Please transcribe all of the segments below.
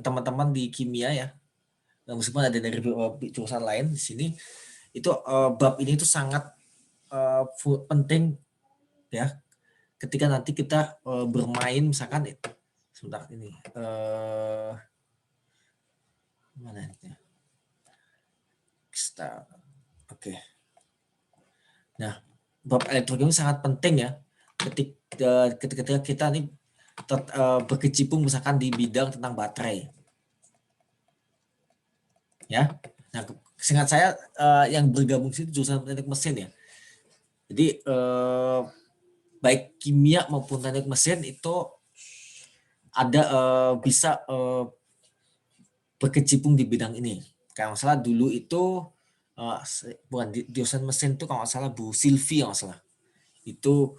teman-teman di kimia ya, meskipun ada dari jurusan lain di sini, itu bab ini itu sangat penting ya, ketika nanti kita bermain misalkan sebentar ini mana ya? Oke. Nah, bab elektrokimia sangat penting ya ketika kita nih berkecimpung misalkan di bidang tentang baterai. Ya. Nah, seingat saya yang bergabung situ jurusan teknik mesin ya. Jadi baik kimia maupun teknik mesin itu ada bisa berkecimpung di bidang ini. Kalau nggak salah dulu itu bukan di jurusan mesin itu kalau nggak salah Bu Silvi kalau nggak salah itu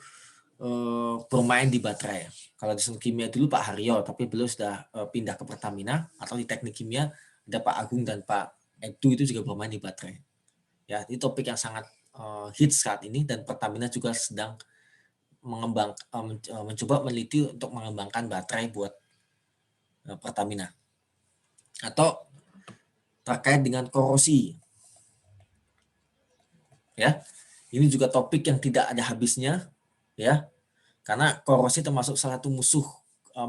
bermain di baterai. Kalau di kimia dulu Pak Haryo, tapi beliau sudah pindah ke Pertamina, atau di teknik kimia ada Pak Agung dan Pak Edu itu juga bermain di baterai. Ya, ini topik yang sangat hits saat ini dan Pertamina juga sedang mencoba meneliti untuk mengembangkan baterai buat Pertamina. Atau terkait dengan korosi. Ya. Ini juga topik yang tidak ada habisnya ya. Karena korosi termasuk salah satu musuh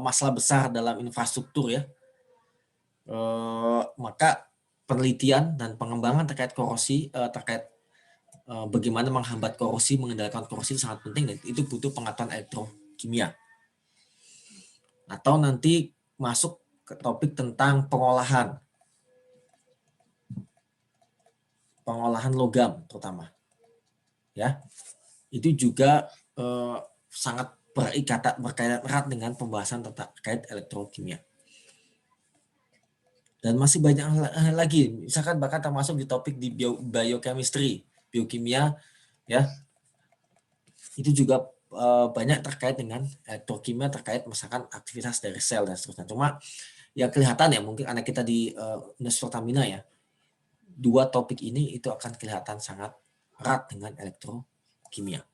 masalah besar dalam infrastruktur ya. Maka penelitian dan pengembangan terkait korosi, terkait bagaimana menghambat korosi, mengendalikan korosi sangat penting dan itu butuh pengetahuan elektrokimia. Atau nanti masuk ke topik tentang pengolahan logam terutama. Ya. Itu juga sangat berkaitan erat dengan pembahasan terkait elektrokimia. Dan masih banyak hal lagi, misalkan bahkan termasuk di topik di biochemistry, biokimia, ya, itu juga banyak terkait dengan elektrokimia terkait misalkan aktivitas dari sel dan seterusnya. Cuma yang kelihatan ya mungkin anak kita di Universitas Pertamina ya, dua topik ini itu akan kelihatan sangat erat dengan elektrokimia.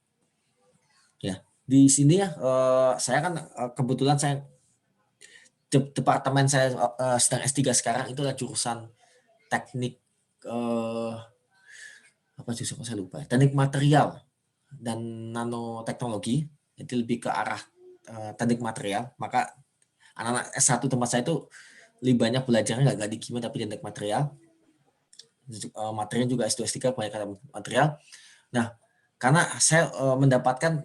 Ya, di sini ya saya kan kebetulan saya departemen saya sedang S3 sekarang itu adalah jurusan teknik apa sih saya lupa, teknik material dan nanoteknologi, itu lebih ke arah teknik material. Maka anak-anak S1 tempat saya itu lebih banyak belajarnya nggak di kimia tapi di teknik material. Material juga S2 S3 banyak material. Nah, karena saya mendapatkan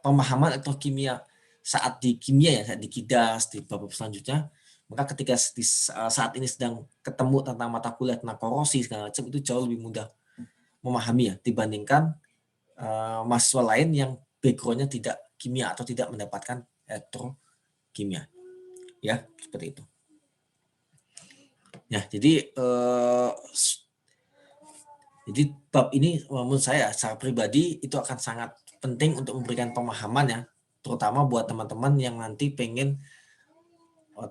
pemahaman elektrokimia saat di kimia ya, saat di KIDAS, di bab selanjutnya, maka ketika saat ini sedang ketemu tentang mata kuliah tentang korosi segala macam, itu jauh lebih mudah memahami ya dibandingkan mahasiswa lain yang background-nya tidak kimia atau tidak mendapatkan elektrokimia. Ya, seperti itu. Ya, jadi bab ini menurut saya secara pribadi itu akan sangat penting untuk memberikan pemahaman ya, terutama buat teman-teman yang nanti pengen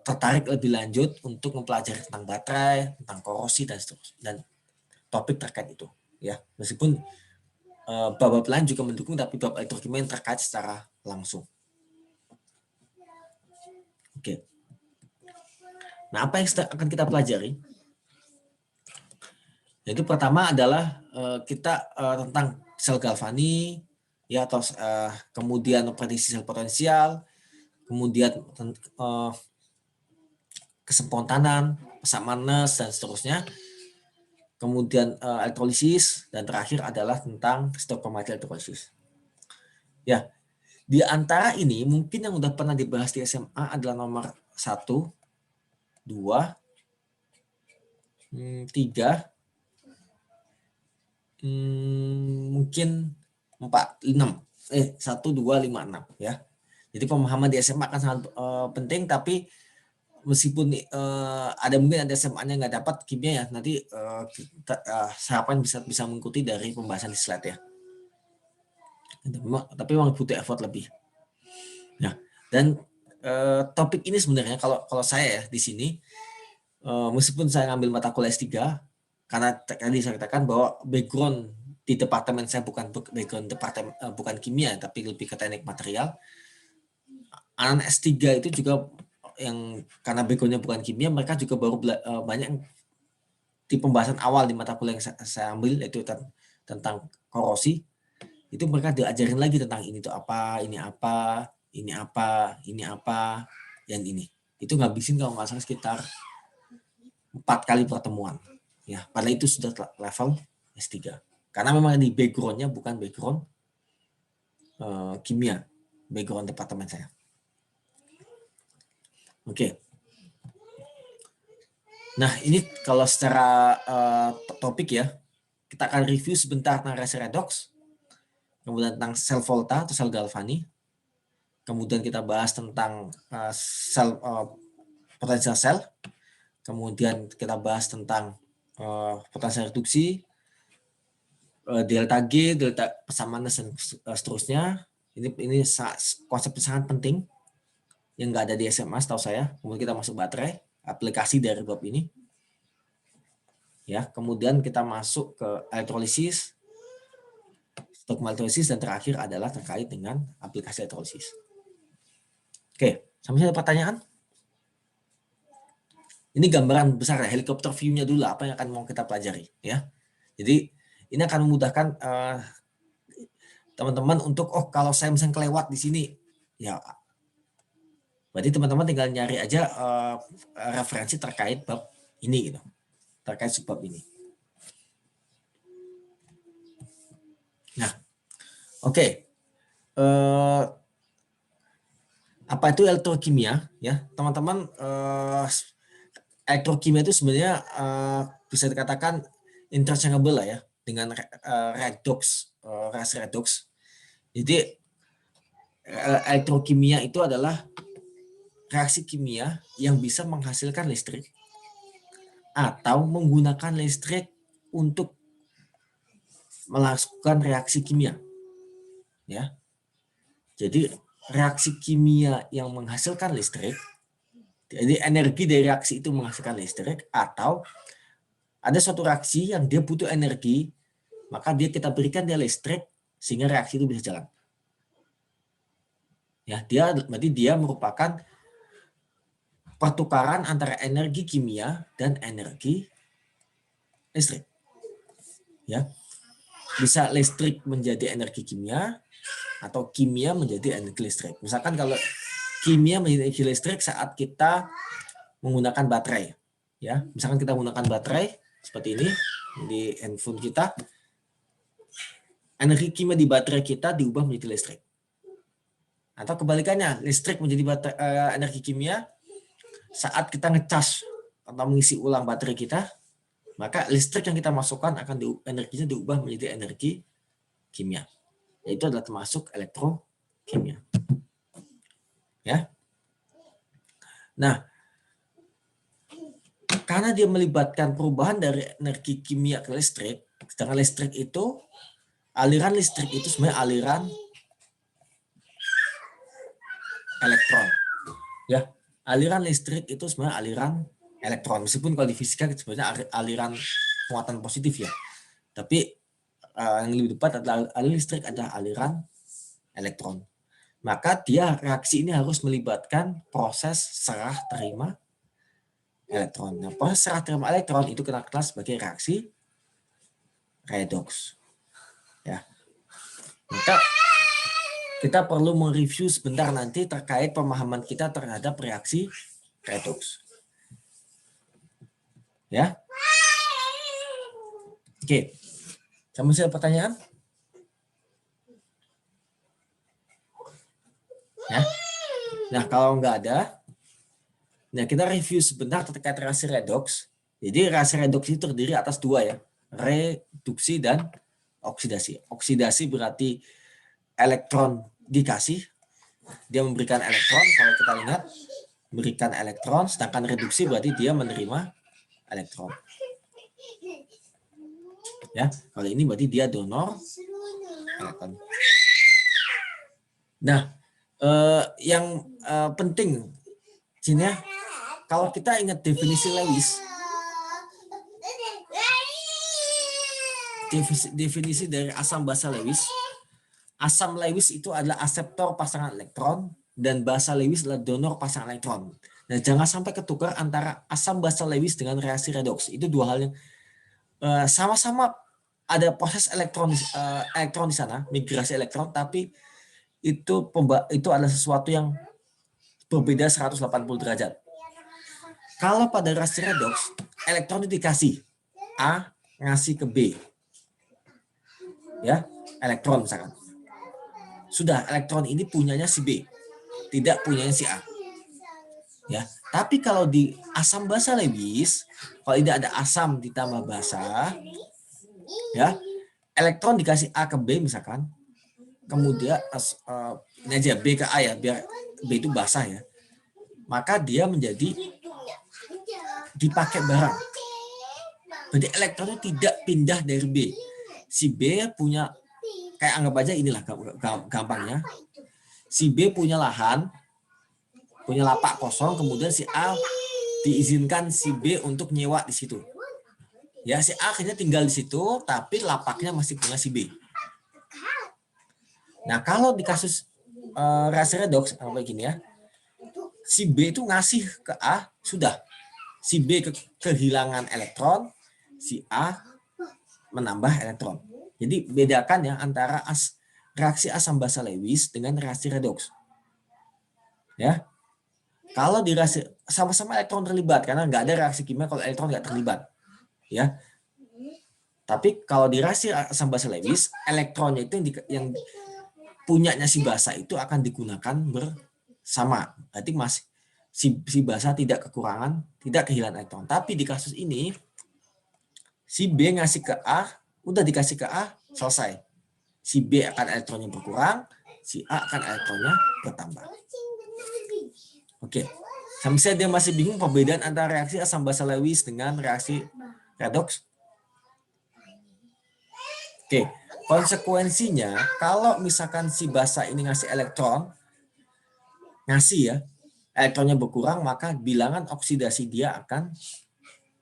tertarik lebih lanjut untuk mempelajari tentang baterai, tentang korosi dan topik terkait itu ya. Meskipun bab-bab lain juga mendukung, tapi bab elektrokimia yang terkait secara langsung. Oke. Nah, apa yang akan kita pelajari? Jadi pertama adalah kita tentang sel galvani ya, atau kemudian prediksi sel potensial, kemudian kespontanan, Pesak-Manes dan seterusnya. Kemudian elektrolisis dan terakhir adalah tentang stoichiometry elektrolisis. Ya, di antara ini mungkin yang udah pernah dibahas di SMA adalah nomor 1, 2, 3, mungkin 4, 6. 1, 2, 5, 6 ya. Jadi pemahaman di SMA akan sangat penting, tapi meskipun ada mungkin ada SMA-nya nggak dapat kimia ya, nanti harapan bisa mengikuti dari pembahasan di slide ya. Tapi memang butuh effort lebih. Nah, dan topik ini sebenarnya kalau saya ya di sini, meskipun saya ngambil mata kuliah S3, karena tadi saya katakan bahwa background di departemen saya bukan background bukan kimia, tapi lebih ke teknik material. Anak S3 itu juga yang karena background-nya bukan kimia, mereka juga baru banyak di pembahasan awal di mata kuliah yang saya ambil, yaitu tentang korosi. Itu mereka diajarin lagi tentang ini tuh apa, ini apa, ini apa, ini apa, dan ini. Itu ngabisin kalau nggak salah sekitar 4 kali pertemuan. Ya, padahal itu sudah level S3. Karena memang di background-nya bukan background kimia, background departemen saya. Oke. Nah, ini kalau secara topik ya, kita akan review sebentar tentang reaksi redox, kemudian tentang sel volta atau sel Galvani, kemudian kita bahas tentang sel potensial sel, kemudian kita bahas tentang potensial reduksi, delta G, delta persamaan dan seterusnya. Ini konsep sangat penting yang nggak ada di SMA setahu saya. Kemudian kita masuk baterai, aplikasi dari bab ini. Ya, kemudian kita masuk ke elektrolisis, elektrolisis, dan terakhir adalah terkait dengan aplikasi elektrolisis. Oke, sampai ada pertanyaan? Ini gambaran besar ya, helikopter view-nya dulu apa yang akan mau kita pelajari ya. Jadi ini akan memudahkan teman-teman untuk kalau saya misalnya kelewat di sini ya, berarti teman-teman tinggal nyari aja referensi terkait bab ini gitu, terkait subbab ini. Nah, oke. Apa itu elektrokimia ya, teman-teman? Elektrokimia itu sebenarnya bisa dikatakan interchangeable lah ya dengan redox, reaksi redox. Jadi elektrokimia itu adalah reaksi kimia yang bisa menghasilkan listrik atau menggunakan listrik untuk melakukan reaksi kimia. Ya. Jadi reaksi kimia yang menghasilkan listrik, jadi energi dari reaksi itu menghasilkan listrik, atau ada suatu reaksi yang dia butuh energi, maka kita berikan dia listrik sehingga reaksi itu bisa jalan. Ya, berarti dia merupakan pertukaran antara energi kimia dan energi listrik. Ya. Bisa listrik menjadi energi kimia atau kimia menjadi energi listrik. Misalkan kalau kimia menjadi energi listrik saat kita menggunakan baterai. Ya, misalkan kita menggunakan baterai seperti ini di handphone kita, energi kimia di baterai kita diubah menjadi listrik. Atau kebalikannya, listrik menjadi energi kimia saat kita ngecas atau mengisi ulang baterai kita, maka listrik yang kita masukkan akan energinya diubah menjadi energi kimia. Itu adalah termasuk elektrokimia. Ya. Nah, karena dia melibatkan perubahan dari energi kimia ke listrik, sedangkan listrik itu, aliran listrik itu sebenarnya aliran elektron. Ya, aliran listrik itu sebenarnya aliran elektron. Meskipun kalau di fisika sebenarnya aliran muatan positif ya. Tapi yang lebih tepat adalah aliran listrik adalah aliran elektron. Maka dia reaksi ini harus melibatkan proses serah terima elektron. Nah, proses serah terima elektron itu kita kenal sebagai reaksi redox. Ya. Maka kita perlu mereview sebentar nanti terkait pemahaman kita terhadap reaksi redox. Ya. Oke. Kamu ada pertanyaan? Ya. Nah, kalau nggak ada, nah kita review sebentar terkait reaksi redox. Jadi reaksi redox itu terdiri atas dua ya, reduksi dan oksidasi. Oksidasi berarti elektron dikasih, dia memberikan elektron, kalau kita lihat memberikan elektron, sedangkan reduksi berarti dia menerima elektron. Ya, kalau ini berarti dia donor elektron. Nah, yang penting sini ya, kalau kita ingat definisi Lewis, definisi dari asam basa Lewis, asam Lewis itu adalah aseptor pasangan elektron dan basa Lewis adalah donor pasangan elektron. Nah, jangan sampai ketukar antara asam basa Lewis dengan reaksi redoks. Itu dua hal yang sama-sama ada proses elektron di sana, migrasi elektron, tapi itu adalah sesuatu yang berbeda 180 derajat. Kalau pada reaksi redoks, elektron itu dikasih A ngasih ke B. Ya, elektron misalkan. Sudah, elektron ini punyanya si B, tidak punyanya si A. Ya, tapi kalau di asam basa Lewis, kalau tidak ada asam ditambah basa, ya, elektron dikasih A ke B misalkan, kemudian ini aja B ke A ya, biar B itu basah ya, maka dia menjadi dipakai barang. Berarti elektronnya tidak pindah dari B. Si B punya, kayak anggap aja inilah gampangnya, si B punya lahan, punya lapak kosong, kemudian si A diizinkan si B untuk nyewa di situ. Ya, si A akhirnya tinggal di situ, tapi lapaknya masih punya si B. Nah, kalau di kasus reaksi redoks, kayak gini ya, si B itu ngasih ke A, sudah. Si B kehilangan elektron, si A menambah elektron. Jadi bedakan ya antara reaksi asam basa Lewis dengan reaksi redoks. Ya, kalau di reaksi sama-sama elektron terlibat, karena nggak ada reaksi kimia kalau elektron nggak terlibat. Ya, tapi kalau di reaksi asam basa Lewis, elektronnya itu yang punyanya si basa itu akan digunakan bersama. Berarti si basa tidak kekurangan, tidak kehilangan elektron. Tapi di kasus ini, si B ngasih ke A, udah dikasih ke A, selesai. Si B akan elektronnya berkurang, si A akan elektronnya bertambah. Oke, sampai saya dia masih bingung perbedaan antara reaksi asam basa Lewis dengan reaksi redoks. Oke, konsekuensinya kalau misalkan si basa ini ngasih elektron, ngasih ya, elektronnya berkurang, maka bilangan oksidasi dia akan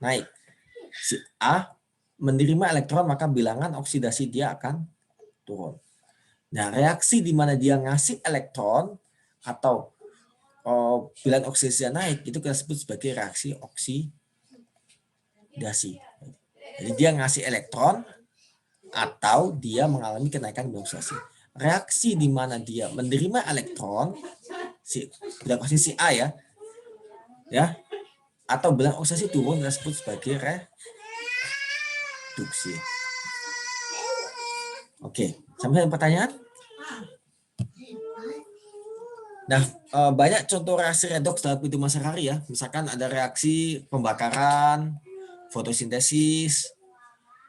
naik. Si A menerima elektron, maka bilangan oksidasi dia akan turun. Nah, reaksi di mana dia ngasih elektron atau bilangan oksidasi naik, itu kita sebut sebagai reaksi oksidasi. Jadi dia ngasih elektron atau dia mengalami kenaikan bilangan oksidasi. Reaksi di mana dia menerima elektron, bilangan oksidasi si A ya, atau bilangan oksidasi turun, kita sebut sebagai reduksi. Oke, sampai ada pertanyaan? Nah, banyak contoh reaksi redoks dalam kehidupan sehari-hari ya. Misalkan ada reaksi pembakaran, fotosintesis,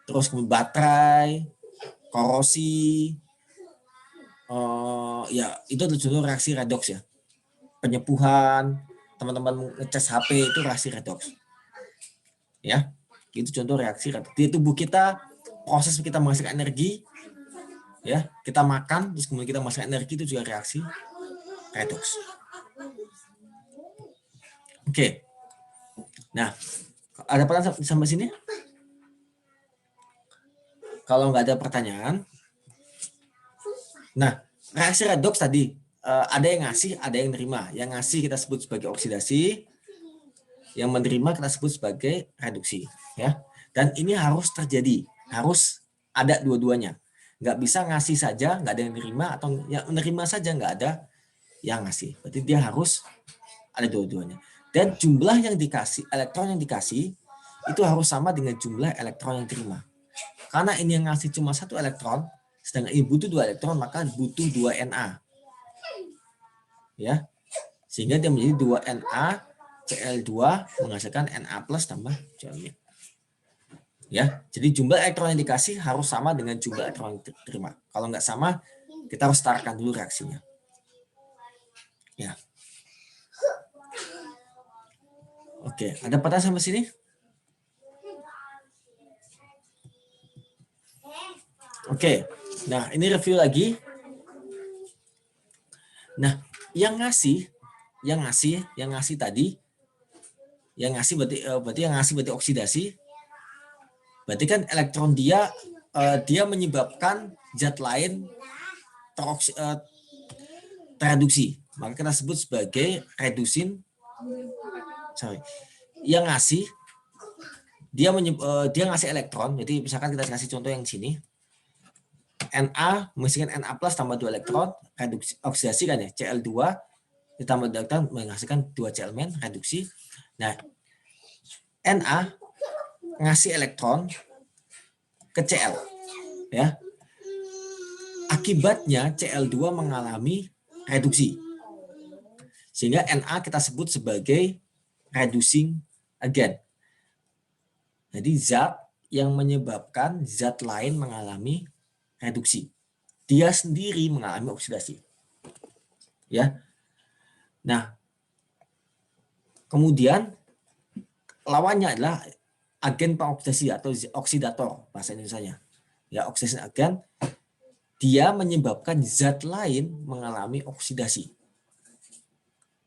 terus kemudian baterai, korosi, ya itu adalah contoh reaksi redoks ya. Penyepuhan, teman-teman ngecas HP itu reaksi redoks. Ya, itu contoh reaksi redoks. Di tubuh kita, proses kita menghasilkan energi, ya kita makan, terus kemudian kita menghasilkan energi, itu juga reaksi redoks. Oke. Nah, ada pertanyaan sampai sini? Kalau nggak ada pertanyaan, nah reaksi redoks tadi ada yang ngasih, ada yang nerima. Yang ngasih kita sebut sebagai oksidasi, yang menerima kita sebut sebagai reduksi. Ya, dan ini harus terjadi, harus ada dua-duanya. Nggak bisa ngasih saja, nggak ada yang nerima, atau yang menerima saja nggak ada yang ngasih. Berarti dia harus ada dua-duanya. Dan jumlah yang dikasih, elektron yang dikasih, itu harus sama dengan jumlah elektron yang diterima. Karena ini yang ngasih cuma 1 elektron, sedangkan ini butuh 2 elektron, maka butuh 2 Na. Ya. Sehingga dia menjadi 2 Na, Cl2 menghasilkan Na+ tambah Cl-. Ya. Jadi jumlah elektron yang dikasih harus sama dengan jumlah elektron yang diterima. Kalau nggak sama, kita harus startkan dulu reaksinya. Ya. Oke, ada pertanyaan sampai sini? Oke, nah ini review lagi. Nah, yang ngasih tadi, yang ngasih berarti oksidasi. Berarti kan elektron dia menyebabkan zat lain tereduksi. Maka kita sebut sebagai redusin yang ngasih dia ngasih elektron. Jadi misalkan kita kasih contoh yang sini, Na menghasilkan Na plus tambah 2 elektron, reduksi oksidasi kan ya, Cl2 ditambah 2 elektron menghasilkan 2 Cl- reduksi. Nah, Na ngasih elektron ke Cl ya. Akibatnya Cl2 mengalami reduksi. Sehingga Na kita sebut sebagai reducing agent. Jadi zat yang menyebabkan zat lain mengalami reduksi. Dia sendiri mengalami oksidasi. Ya. Nah, kemudian lawannya adalah agen pengoksidasi atau oksidator bahasa Indonesianya. Ya, oxidation agent, dia menyebabkan zat lain mengalami oksidasi.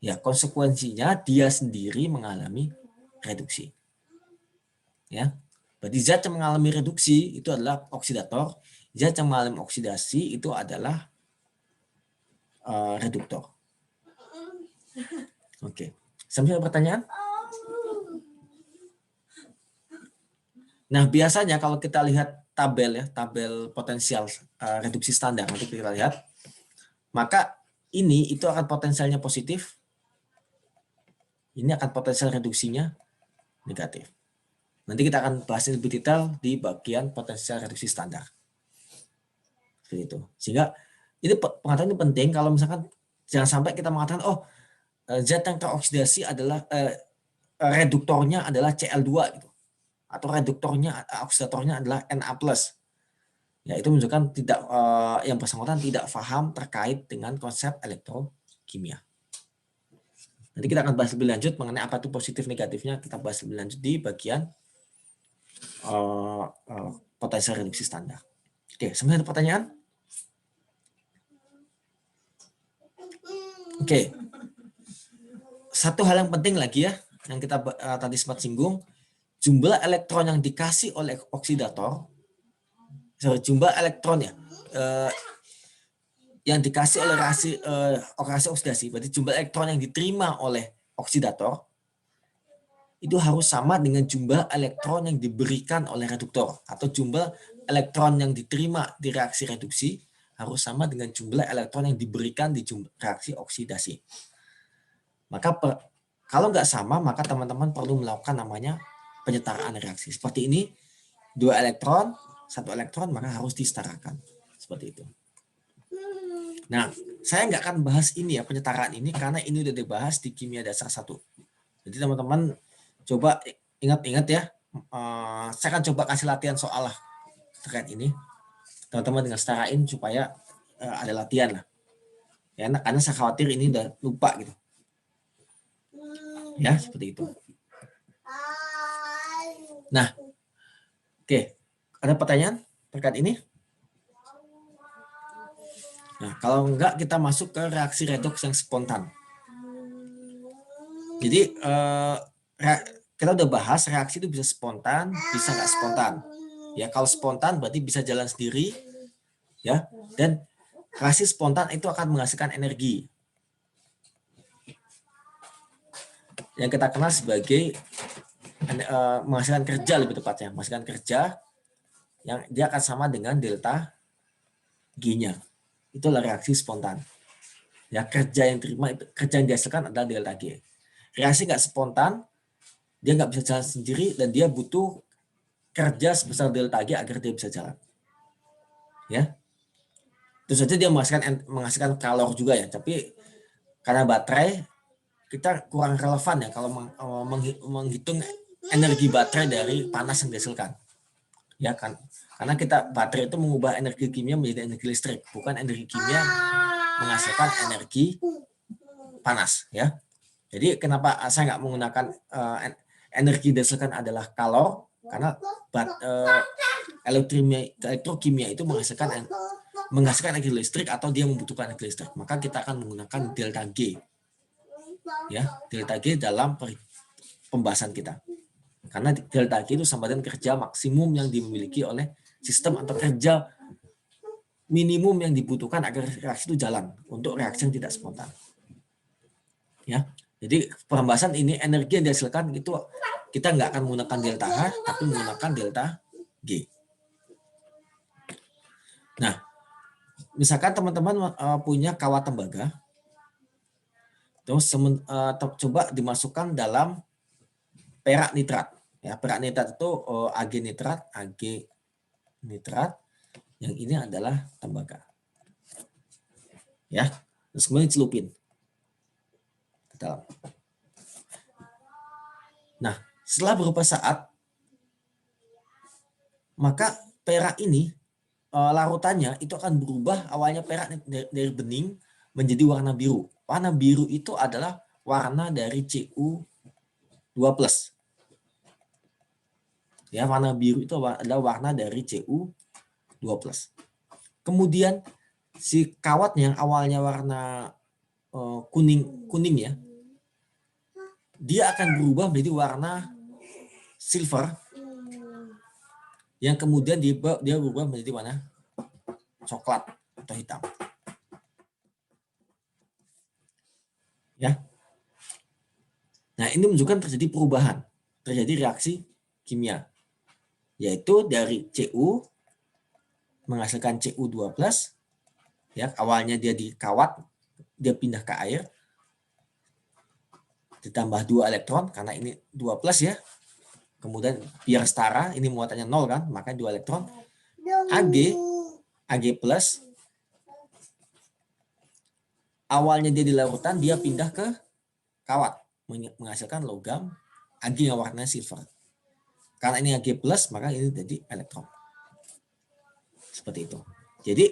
Ya, konsekuensinya dia sendiri mengalami reduksi. Ya. Berarti zat yang mengalami reduksi itu adalah oksidator, zat yang mengalami oksidasi itu adalah reduktor. Oke. Sampai ada pertanyaan? Nah, biasanya kalau kita lihat tabel ya, tabel potensial reduksi standar, nanti kita lihat, maka ini itu akan potensialnya positif, ini akan potensial reduksinya negatif. Nanti kita akan bahas lebih detail di bagian potensial reduksi standar. Seperti itu. Sehingga ini pengetahuan ini penting kalau misalkan jangan sampai kita mengatakan zat yang teroksidasi adalah reduktornya adalah Cl2 gitu. Atau reduktornya oksidatornya adalah Na+. Ya, itu menunjukkan tidak yang bersangkutan tidak paham terkait dengan konsep elektrokimia. Nanti kita akan bahas lebih lanjut mengenai apa itu positif negatifnya, kita bahas lebih lanjut di bagian potensial reduksi standar. Oke, sampai ada pertanyaan? Oke. Satu hal yang penting lagi ya, yang kita tadi sempat singgung, jumlah elektron yang dikasih oleh oksidator, jumlah elektron ya, yang dikasih oleh reaksi oksidasi, berarti jumlah elektron yang diterima oleh oksidator itu harus sama dengan jumlah elektron yang diberikan oleh reduktor, atau jumlah elektron yang diterima di reaksi reduksi harus sama dengan jumlah elektron yang diberikan di reaksi oksidasi. Maka kalau nggak sama, maka teman-teman perlu melakukan namanya penyetaraan reaksi. Seperti ini, 2 elektron, 1 elektron, maka harus disetarakan. Seperti itu. Nah, saya nggak akan bahas ini ya, penyetaraan ini, karena ini udah dibahas di kimia dasar 1. Jadi teman-teman coba ingat-ingat ya, saya akan coba kasih latihan soal lah terkait ini. Teman-teman dengan setarain supaya ada latihan lah. Ya, karena saya khawatir ini udah lupa gitu. Ya, seperti itu. Nah, oke. Ada pertanyaan terkait ini? Nah, kalau enggak kita masuk ke reaksi redoks yang spontan. Jadi kita udah bahas reaksi itu bisa spontan, bisa nggak spontan. Ya, kalau spontan berarti bisa jalan sendiri, ya. Dan reaksi spontan itu akan menghasilkan energi. Yang kita kenal sebagai menghasilkan kerja, lebih tepatnya menghasilkan kerja yang dia akan sama dengan delta G-nya. Itulah reaksi spontan. Ya, kerja yang dihasilkan adalah delta G. Reaksi nggak spontan, dia nggak bisa jalan sendiri dan dia butuh kerja sebesar delta G agar dia bisa jalan. Ya, tentu saja dia menghasilkan kalor juga ya, tapi karena baterai kita kurang relevan ya kalau menghitung energi baterai dari panas yang dihasilkan. Ya kan, karena baterai itu mengubah energi kimia menjadi energi listrik, bukan energi kimia menghasilkan energi panas ya. Jadi kenapa saya nggak menggunakan energi dihasilkan adalah kalor, karena elektrokimia itu menghasilkan energi listrik atau dia membutuhkan energi listrik, maka kita akan menggunakan delta G. Ya, delta G dalam pembahasan kita. Karena delta G itu sama dengan kerja maksimum yang dimiliki oleh sistem atau kerja minimum yang dibutuhkan agar reaksi itu jalan untuk reaksi yang tidak spontan. Ya. Jadi pembahasan ini energi yang dihasilkan itu kita nggak akan menggunakan delta H, tapi menggunakan delta G. Nah, misalkan teman-teman punya kawat tembaga, terus coba dimasukkan dalam perak nitrat. Ya, perak nitrat itu Ag nitrat, yang ini adalah tembaga. Ya, terus kemudian celupin ke dalam. Nah, setelah beberapa saat, maka perak ini larutannya itu akan berubah, awalnya perak dari bening menjadi warna biru. Warna biru itu adalah warna dari Cu2+. Ya, warna biru itu adalah warna dari Cu2+. Kemudian si kawatnya yang awalnya warna kuning ya, dia akan berubah menjadi warna silver, yang kemudian dia berubah menjadi warna coklat atau hitam. Ya. Nah, ini menunjukkan terjadi perubahan, terjadi reaksi kimia, yaitu dari Cu menghasilkan Cu2+, ya, awalnya dia di kawat, dia pindah ke air, ditambah 2 elektron, karena ini 2+ ya, kemudian biar setara, ini muatannya 0 kan, maka 2 elektron, Ag+, awalnya dia di larutan, dia pindah ke kawat, menghasilkan logam Ag yang warnanya silver. Karena ini Ag+, maka ini jadi elektron. Seperti itu. Jadi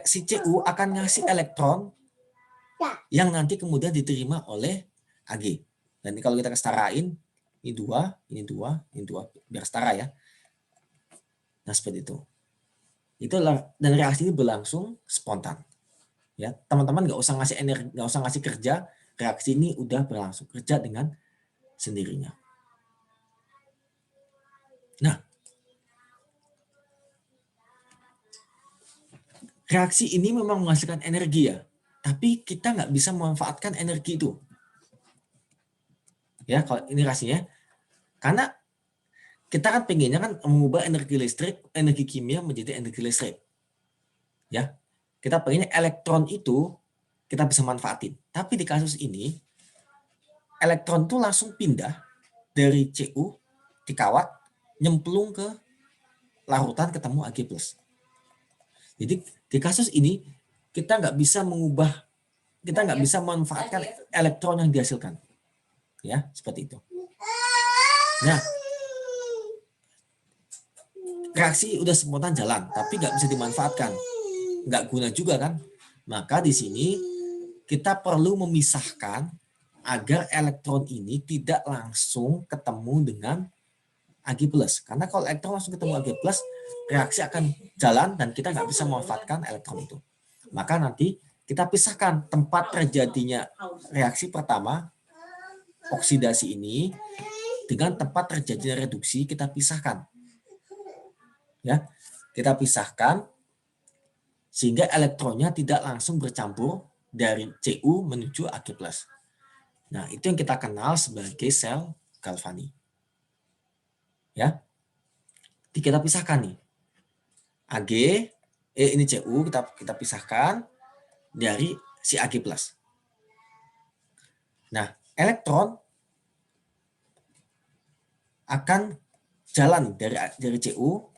si Cu akan ngasih elektron yang nanti kemudian diterima oleh Ag. Dan ini kalau kita kesetarain, ini 2, ini 2, ini 2, biar setara ya. Nah, seperti itu. Itulah, dan reaksi ini berlangsung spontan. Ya, teman-teman nggak usah ngasih energi, nggak usah ngasih kerja, reaksi ini udah berlangsung kerja dengan sendirinya. Nah, reaksi ini memang menghasilkan energi ya, tapi kita nggak bisa memanfaatkan energi itu. Ya, kalau ini reaksinya, karena kita kan pengennya kan mengubah energi listrik, energi kimia menjadi energi listrik. Ya, kita pengennya elektron itu kita bisa manfaatin. Tapi di kasus ini, elektron itu langsung pindah dari Cu di kawat, nyemplung ke larutan, ketemu Ag+. Jadi di kasus ini kita nggak bisa mengubah, kita nggak bisa memanfaatkan elektron yang dihasilkan. Ya, seperti itu. Nah, reaksi udah spontan jalan, tapi nggak bisa dimanfaatkan, nggak guna juga kan. Maka di sini kita perlu memisahkan agar elektron ini tidak langsung ketemu dengan Ag+. Karena kalau elektron langsung ketemu Ag+, reaksi akan jalan dan kita nggak bisa memanfaatkan elektron itu. Maka nanti kita pisahkan tempat terjadinya reaksi pertama, oksidasi ini, dengan tempat terjadinya reduksi, kita pisahkan. Ya, kita pisahkan sehingga elektronnya tidak langsung bercampur dari Cu menuju Ag+. Nah, itu yang kita kenal sebagai sel Galvani. Ya, kita pisahkan nih. Ag, ini Cu kita pisahkan dari si Ag+. Nah, elektron akan jalan dari Cu,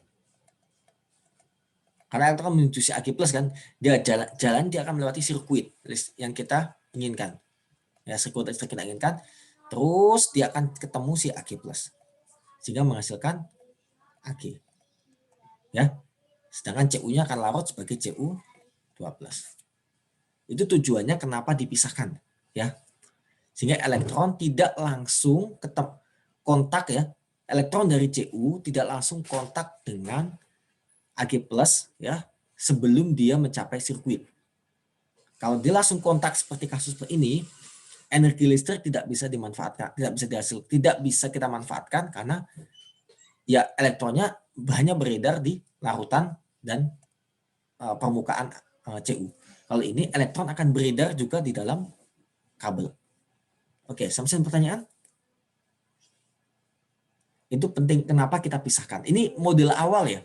karena elektron menuju si Ag+ kan, dia jalan dia akan melewati sirkuit yang kita inginkan. Ya, sirkuit yang kita inginkan, terus dia akan ketemu si Ag+, sehingga menghasilkan Ag. Ya. Sedangkan Cu-nya akan larut sebagai Cu2+. Itu tujuannya kenapa dipisahkan, ya. Sehingga elektron tidak langsung kontak ya. Elektron dari Cu tidak langsung kontak dengan Ag+ ya sebelum dia mencapai sirkuit. Kalau dia langsung kontak seperti kasus ini, energi listrik tidak bisa dimanfaatkan, tidak bisa kita manfaatkan karena ya elektronnya hanya beredar di larutan dan permukaan Cu. Kalau ini elektron akan beredar juga di dalam kabel. Oke, sampai pertanyaan? Itu penting, kenapa kita pisahkan. Ini model awal ya.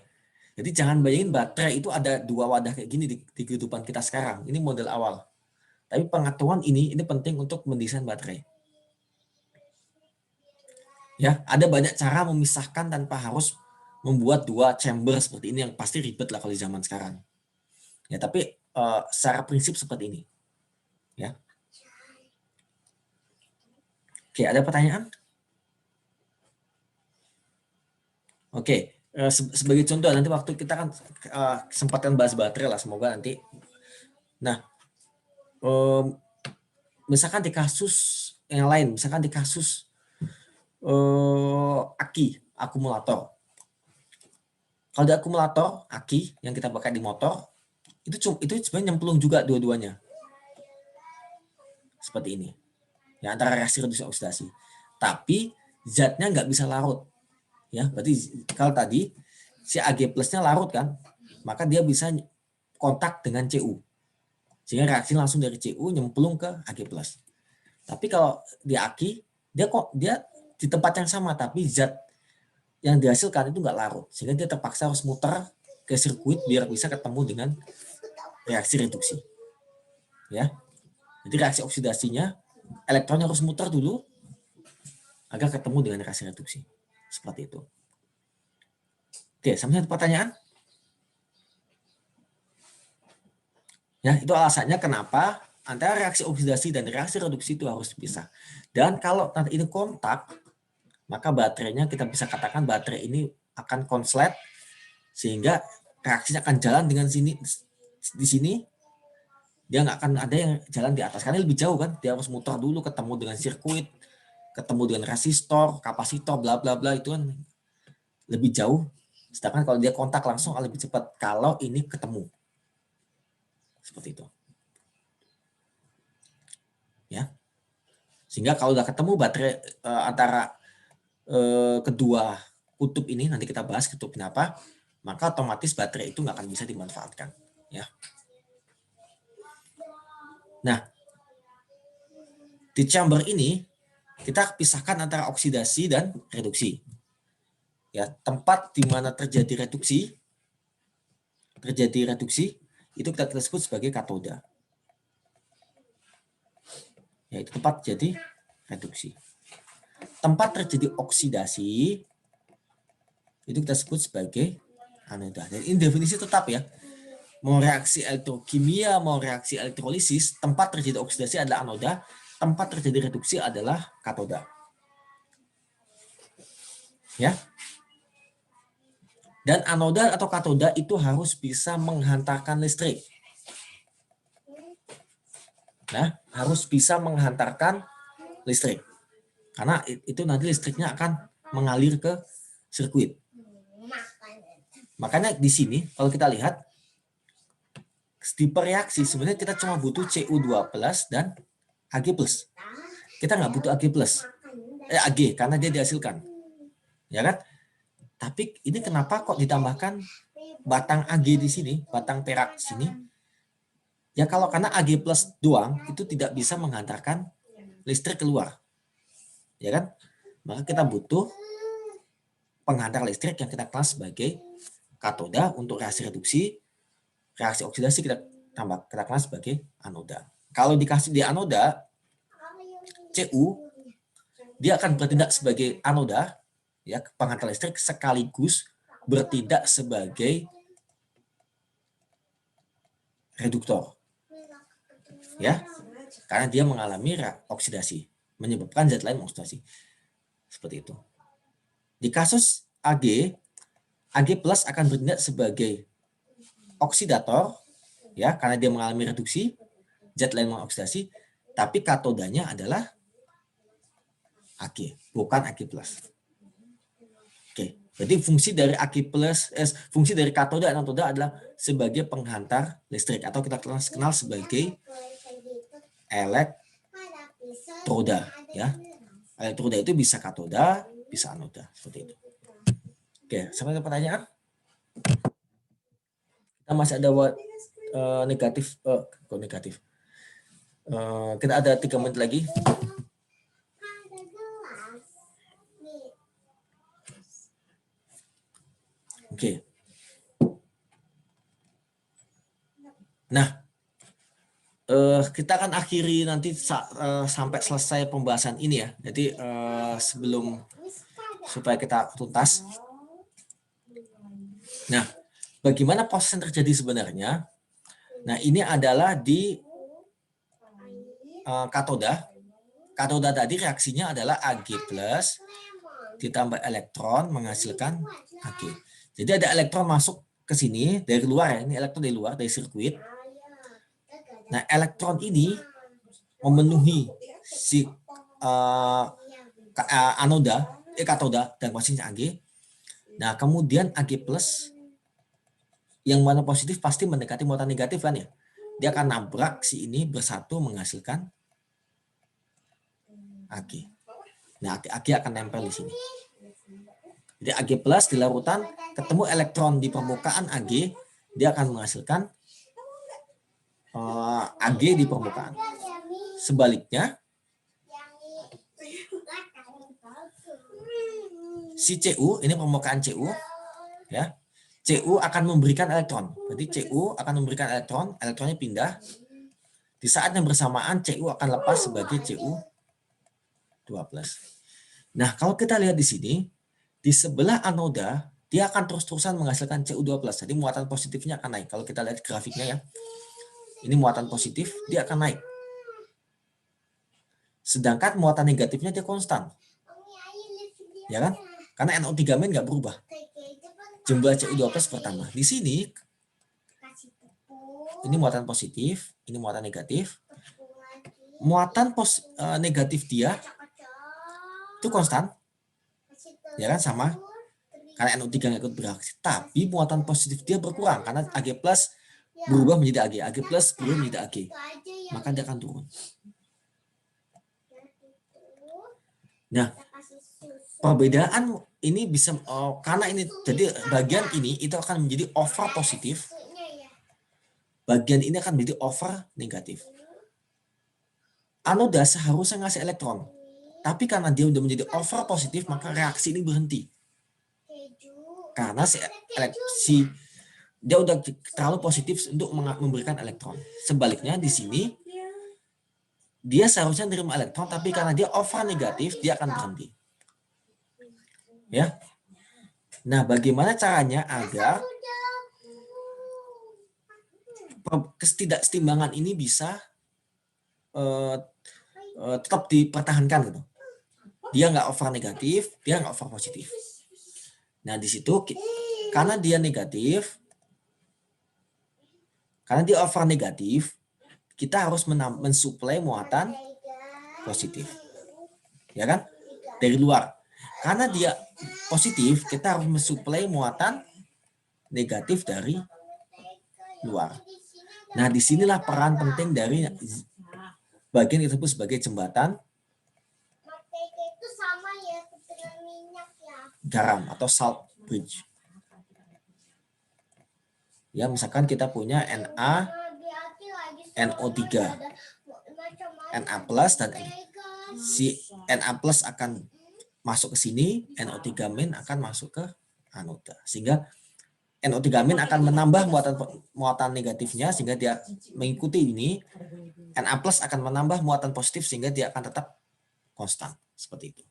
Jadi jangan bayangin baterai itu ada 2 wadah kayak gini di kehidupan kita sekarang. Ini model awal. Tapi pengetahuan ini penting untuk mendesain baterai. Ya, ada banyak cara memisahkan tanpa harus membuat 2 chamber seperti ini yang pasti ribet lah kalau di zaman sekarang. Ya, tapi secara prinsip seperti ini. Ya. Oke, ada pertanyaan? Oke, sebagai contoh nanti waktu kita kan kesempatan bahas baterai lah, semoga nanti. Nah, misalkan di kasus yang lain, misalkan di kasus akumulator. Kalau di akumulator, aki yang kita pakai di motor, itu sebenarnya nyemplung juga dua-duanya. Seperti ini. Ya, antara reaksi reduksi oksidasi. Tapi zatnya nggak bisa larut. Ya, berarti kalau tadi si Ag plusnya larut kan, maka dia bisa kontak dengan Cu. Sehingga reaksi langsung dari Cu nyemplung ke Ag plus. Tapi kalau di aki, dia di tempat yang sama, tapi zat yang dihasilkan itu nggak larut. Sehingga dia terpaksa harus muter ke sirkuit biar bisa ketemu dengan reaksi reduksi. Ya. Jadi reaksi oksidasinya, elektronnya harus muter dulu agar ketemu dengan reaksi reduksi. Seperti itu. Oke, sampai satu pertanyaan? Ya, itu alasannya kenapa antara reaksi oksidasi dan reaksi reduksi itu harus dipisah. Dan kalau nanti ini kontak, maka baterainya kita bisa katakan baterai ini akan konslet sehingga reaksinya akan jalan dengan di sini, dia nggak akan ada yang jalan di atas karena lebih jauh kan, dia harus muter dulu ketemu dengan sirkuit, ketemu dengan resistor, kapasitor, bla bla bla, itu kan lebih jauh. Sedangkan kalau dia kontak langsung lebih cepat kalau ini ketemu. Seperti itu. Ya. Sehingga kalau udah ketemu baterai antara kedua kutub ini, nanti kita bahas kutubnya apa, maka otomatis baterai itu nggak akan bisa dimanfaatkan. Ya. Nah, di chamber ini kita pisahkan antara oksidasi dan reduksi. Ya, tempat di mana terjadi reduksi itu kita sebut sebagai katoda. Yaitu tempat jadi reduksi. Tempat terjadi oksidasi itu kita sebut sebagai anoda. Dan ini definisi tetap ya. Mau reaksi elektrokimia, mau reaksi elektrolisis, tempat terjadi oksidasi adalah anoda, tempat terjadi reduksi adalah katoda. Ya. Dan anoda atau katoda itu harus bisa menghantarkan listrik. Nah, harus bisa menghantarkan listrik. Karena itu nanti listriknya akan mengalir ke sirkuit. Makanya di sini kalau kita lihat di reaksi sebenarnya kita cuma butuh Cu2+ dan Ag+. Kita nggak butuh Ag+. Ag karena dia dihasilkan. Ya kan? Tapi ini kenapa kok ditambahkan batang Ag di sini, batang perak di sini? Ya kalau karena Ag+ doang itu tidak bisa menghantarkan listrik keluar. Ya kan? Maka kita butuh penghantar listrik yang kita kenal sebagai katoda untuk reaksi reduksi, reaksi oksidasi kita kenal sebagai anoda. Kalau dikasih di anoda, Cu dia akan bertindak sebagai anoda, ya penghantar listrik sekaligus bertindak sebagai reduktor, ya karena dia mengalami oksidasi, menyebabkan zat lain oksidasi, seperti itu. Di kasus Ag plus akan bertindak sebagai oksidator, ya karena dia mengalami reduksi, zat lain mengoksidasi, tapi katodanya adalah Ag, bukan Ag plus. Oke, jadi fungsi dari Ag plus, fungsi dari katoda dan anoda adalah sebagai penghantar listrik atau kita kenal sebagai elektroda, ya. Elektroda itu bisa katoda, bisa anoda, seperti itu. Oke, sampai ke pertanyaan. Kita masih ada negatif, kok negatif. Kita ada 3 menit lagi. Oke. Nah, kita akan akhiri nanti sampai selesai pembahasan ini ya. Jadi sebelum supaya kita tuntas. Nah, bagaimana proses yang terjadi sebenarnya? Nah, ini adalah di katoda. Katoda tadi reaksinya adalah Ag+ ditambah elektron menghasilkan Ag. Jadi ada elektron masuk ke sini dari luar ya. Ini elektron dari luar, dari sirkuit. Nah, elektron ini memenuhi si anoda, katoda dan posisinya Ag. Nah, kemudian Ag+ yang mana positif pasti mendekati muatan negatif kan ya. Dia akan nabrak si ini bersatu menghasilkan Ag. Nah, Ag akan nempel di sini. Jadi Ag+ di larutan ketemu elektron di permukaan Ag, dia akan menghasilkan Ag di permukaan. Sebaliknya, si Cu, ini permukaan Cu, ya, Cu akan memberikan elektron. Jadi Cu akan memberikan elektron, elektronnya pindah. Di saat yang bersamaan Cu akan lepas sebagai Cu2+. Nah, kalau kita lihat di sini, di sebelah anoda, dia akan terus-terusan menghasilkan Cu2+. Jadi muatan positifnya akan naik. Kalau kita lihat grafiknya ya, ini muatan positif, dia akan naik. Sedangkan muatan negatifnya dia konstan. Ya kan? Karena NO3- nggak berubah. Jumlah Cu2+ bertambah. Di sini, ini muatan positif, ini muatan negatif. Muatan negatif dia itu konstan. Ya kan? Sama. Karena NO3 nggak ikut bereaksi. Tapi muatan positif dia berkurang. Karena Ag+ berubah menjadi Ag. Ag+ berubah menjadi Ag. Maka dia akan turun. Nah, perbedaan ini bisa karena ini jadi bagian ini itu akan menjadi over positif. Bagian ini akan menjadi over negatif. Anoda seharusnya ngasih elektron. Tapi karena dia udah menjadi over positif, maka reaksi ini berhenti. Karena dia udah terlalu positif untuk memberikan elektron. Sebaliknya di sini dia seharusnya menerima elektron, tapi karena dia over negatif, dia akan berhenti. Ya. Nah, bagaimana caranya agar ketidaksetimbangan ini bisa tetap dipertahankan gitu. Dia nggak over negatif, dia nggak over positif. Nah, di situ karena dia negatif, karena dia over negatif, kita harus mensuplai muatan positif. Ya kan? Dari luar. Karena dia positif, kita harus mensuplai muatan negatif dari luar. Nah, disinilah peran penting dari bagian yang disebut sebagai jembatan garam atau salt bridge. Ya, misalkan kita punya Na, NO3, Na+ dan si Na+ akan masuk ke sini, NO3- akan masuk ke anoda. Sehingga NO3- akan menambah muatan negatifnya sehingga dia mengikuti ini. Na+ akan menambah muatan positif sehingga dia akan tetap konstan seperti itu.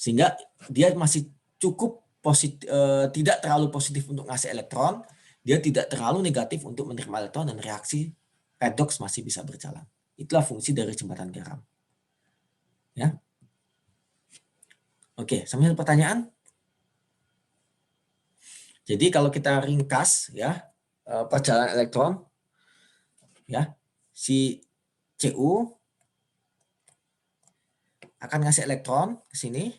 Sehingga dia masih cukup positif, tidak terlalu positif untuk ngasih elektron, dia tidak terlalu negatif untuk menerima elektron dan reaksi redox masih bisa berjalan. Itulah fungsi dari jembatan garam. Ya. Oke, sampai pertanyaan? Jadi kalau kita ringkas ya perjalanan elektron ya, si Cu akan ngasih elektron ke sini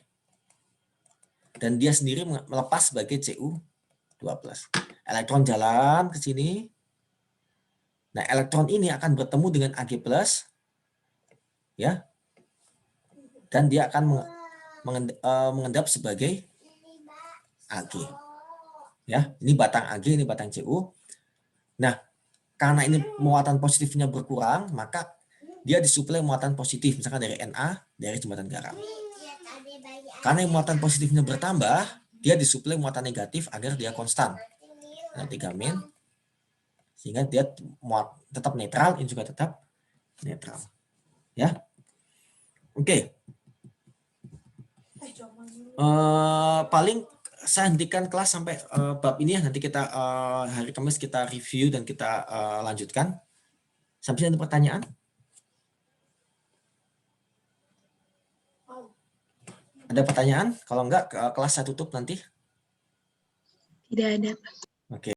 dan dia sendiri melepas sebagai Cu2+. Elektron jalan ke sini. Nah, elektron ini akan bertemu dengan Ag+, ya. Dan dia akan mengendap sebagai Ag. Ya, ini batang Ag, ini batang Cu. Nah, karena ini muatan positifnya berkurang, maka dia disuplai muatan positif, misalkan dari Na, dari jembatan garam. Karena muatan positifnya bertambah, dia disuplai muatan negatif agar dia konstan. Nah, 3 min, sehingga dia tetap netral, ini juga tetap netral. Ya, oke. Paling saya hentikan kelas sampai bab ini ya. Nanti kita hari Kamis kita review dan kita lanjutkan. Sampai ada pertanyaan? Ada pertanyaan? Kalau enggak, kelas saya tutup nanti. Tidak ada, Pak. Oke.